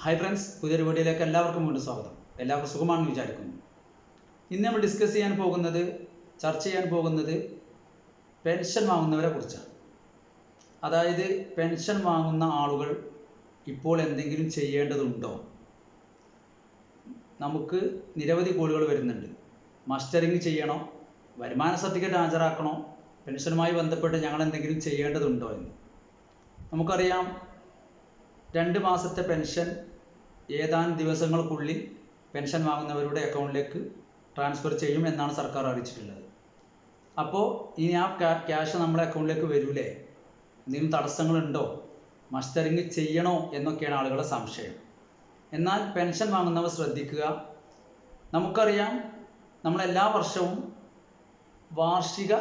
Hi friends, പുതിയൊരു വീഡിയോയിലേക്ക് എല്ലാവർക്കും വീണ്ടും സ്വാഗതം. എല്ലാവർക്കും സുഖമാണെന്ന് വിചാരിക്കുന്നു. ഇന്ന് നമ്മൾ ചർച്ച ചെയ്യാൻ പോകുന്നത് പെൻഷൻ വാങ്ങുന്നവരെ കുറിച്ചാണ്. അതായത് പെൻഷൻ വാങ്ങുന്ന ആളുകൾ ഇപ്പോൾ എന്തെങ്കിലും ചെയ്യേണ്ടതുണ്ടോ? നമുക്ക് നിരവധി കോളുകൾ വരുന്നുണ്ട്. മസ്റ്ററിങ് ചെയ്യണോ, വരുമാന സർട്ടിഫിക്കറ്റ് ഹാജരാക്കണോ, പെൻഷനുമായി ബന്ധപ്പെട്ട് ഞങ്ങൾ എന്തെങ്കിലും ചെയ്യേണ്ടതുണ്ടോ എന്ന്. നമുക്കറിയാം, 2 മാസത്തെ പെൻഷൻ ഏതാനും ദിവസങ്ങൾക്കുള്ളിൽ പെൻഷൻ വാങ്ങുന്നവരുടെ അക്കൗണ്ടിലേക്ക് ട്രാൻസ്ഫർ ചെയ്യും എന്നാണ് സർക്കാർ അറിയിച്ചിട്ടുള്ളത്. അപ്പോൾ ഇനി ആ ക്യാഷ് നമ്മുടെ അക്കൗണ്ടിലേക്ക് വരൂലേ? എന്തെങ്കിലും തടസ്സങ്ങളുണ്ടോ? മസ്റ്ററിങ് ചെയ്യണോ എന്നൊക്കെയാണ് ആളുകളുടെ സംശയം. എന്നാൽ പെൻഷൻ വാങ്ങുന്നവർ ശ്രദ്ധിക്കുക. നമുക്കറിയാം, നമ്മളെല്ലാ വർഷവും വാർഷിക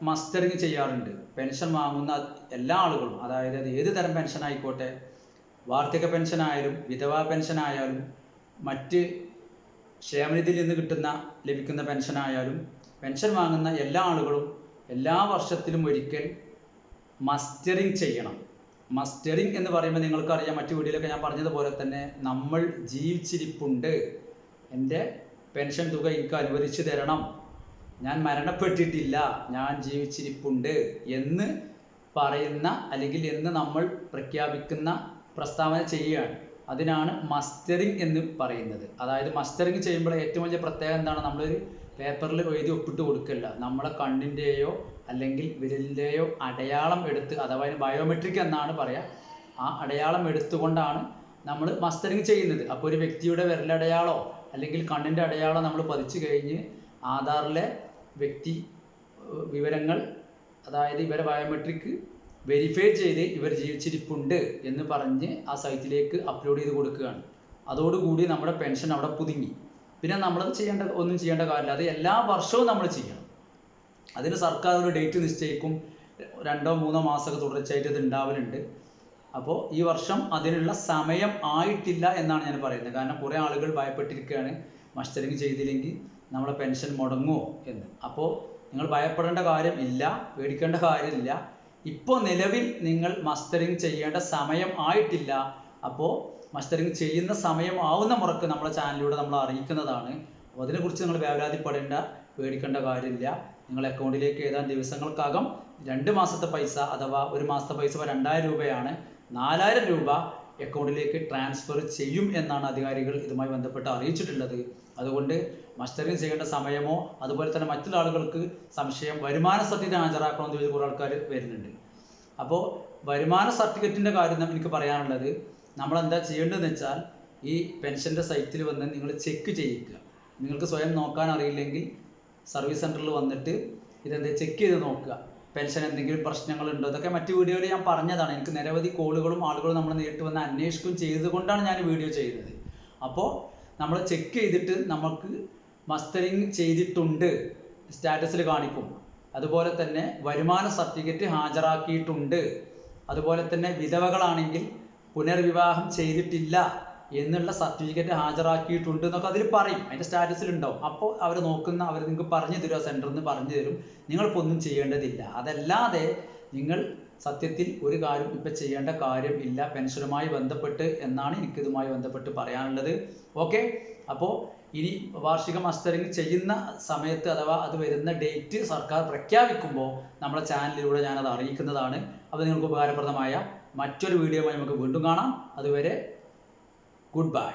മസ്റ്ററിങ് ചെയ്യാറുണ്ട്. പെൻഷൻ വാങ്ങുന്ന എല്ലാ ആളുകളും, അതായത് അത് ഏത് തരം പെൻഷൻ ആയിക്കോട്ടെ, വാർദ്ധക്യ പെൻഷൻ ആയാലും വിധവാ പെൻഷൻ ആയാലും മറ്റ് ക്ഷേമനിധിയിൽ നിന്ന് ലഭിക്കുന്ന പെൻഷൻ ആയാലും, പെൻഷൻ വാങ്ങുന്ന എല്ലാ ആളുകളും എല്ലാ വർഷത്തിലും ഒരിക്കൽ മസ്റ്ററിങ് ചെയ്യണം. മസ്റ്ററിങ് എന്ന് പറയുമ്പോൾ നിങ്ങൾക്കറിയാം, മറ്റു വീഡിയോയിലൊക്കെ ഞാൻ പറഞ്ഞതുപോലെ തന്നെ, നമ്മൾ ജീവിച്ചിരിപ്പുണ്ട്, എൻ്റെ പെൻഷൻ തുക എനിക്ക് അനുവദിച്ചു തരണം, ഞാൻ മരണപ്പെട്ടിട്ടില്ല, ഞാൻ ജീവിച്ചിരിപ്പുണ്ട് എന്ന് പറയുന്ന, അല്ലെങ്കിൽ എന്ന് നമ്മൾ പ്രഖ്യാപിക്കുന്ന പ്രസ്താവന ചെയ്യുകയാണ്. അതിനാണ് മസ്റ്ററിങ് എന്ന് പറയുന്നത്. അതായത് മസ്റ്ററിങ് ചെയ്യുമ്പോൾ ഏറ്റവും വലിയ പ്രത്യേകത എന്താണ്? നമ്മളൊരു പേപ്പറിൽ എഴുതി ഒപ്പിട്ട് കൊടുക്കില്ല. നമ്മളെ കണ്ണിൻ്റെയോ അല്ലെങ്കിൽ വിരലിൻ്റെയോ അടയാളം എടുത്ത്, അഥവാ ബയോമെട്രിക് എന്നാണ് പറയുക, ആ അടയാളം എടുത്തുകൊണ്ടാണ് നമ്മൾ മസ്റ്ററിങ് ചെയ്യുന്നത്. അപ്പോൾ ഒരു വ്യക്തിയുടെ വിരലടയാളോ അല്ലെങ്കിൽ കണ്ണിൻ്റെ അടയാളോ നമ്മൾ പതിച്ചു കഴിഞ്ഞ് ആധാറിലെ വ്യക്തി വിവരങ്ങൾ, അതായത് ഇവരെ ബയോമെട്രിക് വെരിഫൈ ചെയ്ത് ഇവർ ജീവിച്ചിരിപ്പുണ്ട് എന്ന് പറഞ്ഞ് ആ സൈറ്റിലേക്ക് അപ്ലോഡ് ചെയ്ത് കൊടുക്കുകയാണ്. അതോടുകൂടി നമ്മുടെ പെൻഷൻ അവിടെ പുതുങ്ങി. പിന്നെ നമ്മളത് ഒന്നും ചെയ്യേണ്ട കാര്യമില്ല. അത് എല്ലാ വർഷവും നമ്മൾ ചെയ്യണം. അതിന് സർക്കാർ ഒരു ഡേറ്റ് നിശ്ചയിക്കും. 2-3 മാസമൊക്കെ തുടർച്ചയായിട്ട് ഇത് ഉണ്ടാവലുണ്ട്. അപ്പോൾ ഈ വർഷം അതിനുള്ള സമയം ആയിട്ടില്ല എന്നാണ് ഞാൻ പറയുന്നത്. കാരണം കുറേ ആളുകൾ ഭയപ്പെട്ടിരിക്കുകയാണ്, മസ്റ്ററിങ് ചെയ്തില്ലെങ്കിൽ നമ്മളെ പെൻഷൻ മുടങ്ങുമോ എന്ന്. അപ്പോൾ നിങ്ങൾ ഭയപ്പെടേണ്ട കാര്യം ഇല്ല, പേടിക്കേണ്ട കാര്യമില്ല. ഇപ്പോൾ നിലവിൽ നിങ്ങൾ മസ്റ്ററിങ് ചെയ്യേണ്ട സമയം ആയിട്ടില്ല. അപ്പോൾ മസ്റ്ററിങ് ചെയ്യുന്ന സമയം ആവുന്ന മുറക്ക് നമ്മളെ ചാനലിലൂടെ നമ്മൾ അറിയിക്കുന്നതാണ്. അപ്പോൾ അതിനെക്കുറിച്ച് നിങ്ങൾ വേവലാതിപ്പെടേണ്ട, പേടിക്കേണ്ട കാര്യമില്ല. നിങ്ങളുടെ അക്കൗണ്ടിലേക്ക് ഏതാനും ദിവസങ്ങൾക്കകം 2 മാസത്തെ പൈസ, അഥവാ ഒരു മാസത്തെ പൈസ 2000 രൂപയാണ്, 4000 രൂപ അക്കൗണ്ടിലേക്ക് ട്രാൻസ്ഫർ ചെയ്യും എന്നാണ് അധികാരികൾ ഇതുമായി ബന്ധപ്പെട്ട് അറിയിച്ചിട്ടുള്ളത്. അതുകൊണ്ട് മസ്റ്ററിങ് ചെയ്യേണ്ട സമയമോ, അതുപോലെ തന്നെ മറ്റുള്ള ആളുകൾക്ക് സംശയം, വരുമാന സർട്ടിഫിക്കറ്റ് ഹാജരാക്കണമെന്ന് ചോദിച്ച് കുറേ ആൾക്കാർ വരുന്നുണ്ട്. അപ്പോൾ വരുമാന സർട്ടിഫിക്കറ്റിൻ്റെ കാര്യം എനിക്ക് പറയാനുള്ളത്, നമ്മളെന്താ ചെയ്യേണ്ടതെന്ന് വെച്ചാൽ, ഈ പെൻഷൻ്റെ സൈറ്റിൽ വന്ന് നിങ്ങൾ ചെക്ക് ചെയ്യിക്കുക. നിങ്ങൾക്ക് സ്വയം നോക്കാൻ അറിയില്ലെങ്കിൽ സർവീസ് സെൻറ്ററിൽ വന്നിട്ട് ഇതെന്താ ചെക്ക് ചെയ്ത് നോക്കുക. പെൻഷൻ എന്തെങ്കിലും പ്രശ്നങ്ങളുണ്ടോ? ഇതൊക്കെ മറ്റു വീഡിയോയിൽ ഞാൻ പറഞ്ഞതാണ്. എനിക്ക് നിരവധി കോളുകളും ആളുകളും നമ്മൾ നേരിട്ട് വന്ന് അന്വേഷിക്കുകയും ചെയ്തുകൊണ്ടാണ് ഞാൻ വീഡിയോ ചെയ്യുന്നത്. അപ്പോൾ നമ്മൾ ചെക്ക് ചെയ്തിട്ട് നമുക്ക് മസ്റ്ററിങ് ചെയ്തിട്ടുണ്ട് സ്റ്റാറ്റസിൽ കാണിക്കും. അതുപോലെ തന്നെ വരുമാന സർട്ടിഫിക്കറ്റ് ഹാജരാക്കിയിട്ടുണ്ട്. അതുപോലെ തന്നെ വിധവകളാണെങ്കിൽ പുനർവിവാഹം ചെയ്തിട്ടില്ല എന്നുള്ള സർട്ടിഫിക്കറ്റ് ഹാജരാക്കിയിട്ടുണ്ട് എന്നൊക്കെ അതിൽ പറയും, അതിൻ്റെ സ്റ്റാറ്റസിലുണ്ടാവും. അപ്പോൾ അവർ നിങ്ങൾക്ക് പറഞ്ഞു തരും, ആ സെൻറ്ററിൽ നിന്ന് പറഞ്ഞു തരും. നിങ്ങളിപ്പോൾ ഒന്നും ചെയ്യേണ്ടതില്ല. അതല്ലാതെ നിങ്ങൾ സത്യത്തിൽ ഒരു കാര്യം ഇപ്പം ചെയ്യേണ്ട കാര്യം ഇല്ല പെൻഷനുമായി ബന്ധപ്പെട്ട് എന്നാണ് എനിക്കിതുമായി ബന്ധപ്പെട്ട് പറയാനുള്ളത്. ഓക്കെ, അപ്പോൾ ഇനി വാർഷിക മസ്റ്ററിങ് ചെയ്യുന്ന സമയത്ത്, അഥവാ അത് വരുന്ന ഡേറ്റ് സർക്കാർ പ്രഖ്യാപിക്കുമ്പോൾ നമ്മുടെ ചാനലിലൂടെ ഞാനത് അറിയിക്കുന്നതാണ്. അപ്പോൾ നിങ്ങൾക്ക് ഉപകാരപ്രദമായ മറ്റൊരു വീഡിയോയുമായി നമുക്ക് വീണ്ടും കാണാം. അതുവരെ ഗുഡ് ബൈ.